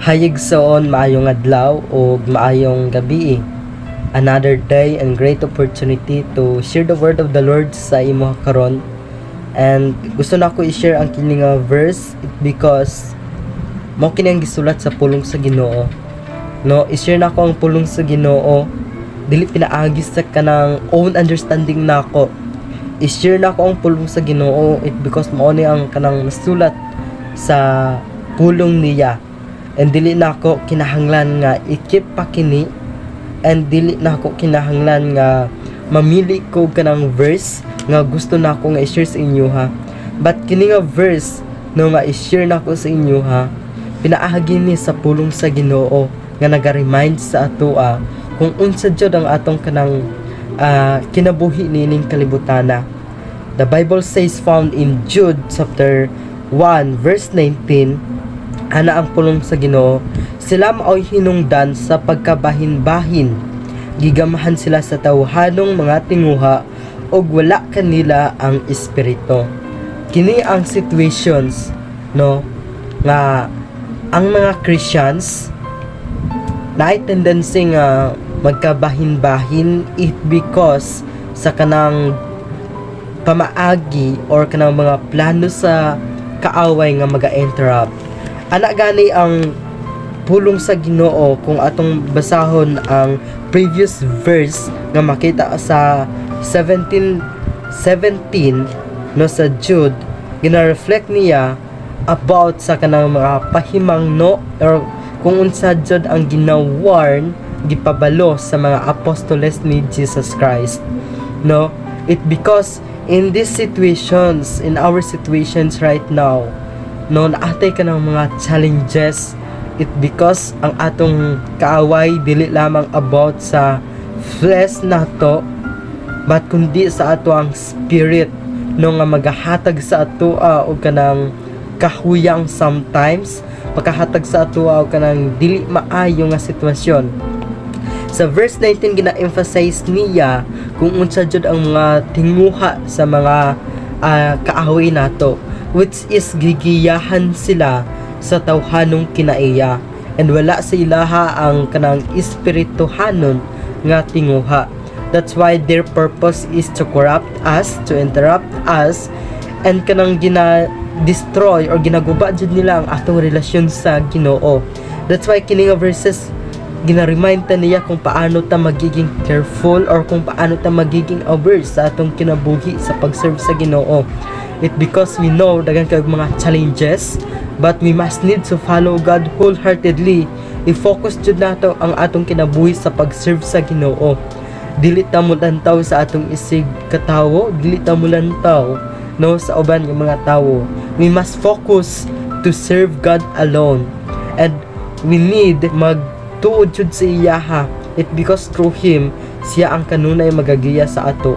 Hayigsoon maayong adlaw o maayong gabi. Another day and great opportunity to share the word of the Lord sa imo karon. And gusto na ko i-share ang kini nga verse because mao kini ang gisulat sa pulong sa Ginoo. No, i-share na ko ang pulong sa Ginoo. Dili pinaagi sa kanang own understanding nako. I-share na ko ang pulong sa Ginoo it because mao ni ang kanang nasulat sa pulong niya. And dili na ako kinahanglan nga i-keep pa kini, and dili na ako kinahanglan nga mamili ko kanang verse nga gusto na ako nga i-share sa inyo ha. But kini nga verse no nga i-share na ko sa inyo ha, pinaagi ni sa pulong sa Ginoo nga naga-remind sa ato kung unsa jud ang atong kanang kinabuhi nining kalibutana. The Bible says found in Jude chapter 1 verse 19, ana ang pulong sa Ginoo, sila mao'y hinungdan sa pagkabahin-bahin, gigamahan sila sa tawhanong mga tinguha, og wala kanila ang espiritu. Kini ang situations no nga ang mga Christians naay tendency nga magkabahin-bahin it because sa kanang pamaagi or kanang mga plano sa kaaway nga maga-interrupt. Ana gani ang pulong sa Ginoo kung atong basahon ang previous verse nga makita sa 17 no sa Jude, gina-reflect niya about sa kanang mga pahimangno or kung unsa jud ang gina-warn gipabalo sa mga apostoles ni Jesus Christ. No, it because in these situations, in our situations right now, no, naatay ka ng mga challenges, it because ang atong kaaway dili lamang about sa flesh nato, but kundi sa ato ang spirit no nga magahatag sa ato og kanang kahuyang sometimes, pagkahatag sa ato og kanang dili maayo nga sitwasyon. Sa verse 19 gina-emphasize niya kung unsa jud ang mga tinguha sa mga kaaway nato, which is gigiyahan sila sa tawhanong kinaiya, and wala sa ilaha ang kanang espirituhanon nga tinguha. That's why their purpose is to corrupt us, to interrupt us, and kanang gina-destroy or ginaguba jud nila ang atong relasyon sa Ginoo. That's why kini nga verses gina-remind ta niya kung paano ta magiging careful or kung paano ta magiging aware sa atong kinabuhi sa pag-serve sa Ginoo. It because we know daghang kay mga challenges, but we must need to follow God wholeheartedly. I-focus jud nato ang atong kinabuhi sa pag-serve sa Ginoo. Dili ta mo lantaw sa atong isig katawo, dili ta mo lantaw no sa uban nga mga tawo. We must focus to serve God alone, and we need magtuod jud sa iya ha. It because through Him siya ang kanunay magagiya sa ato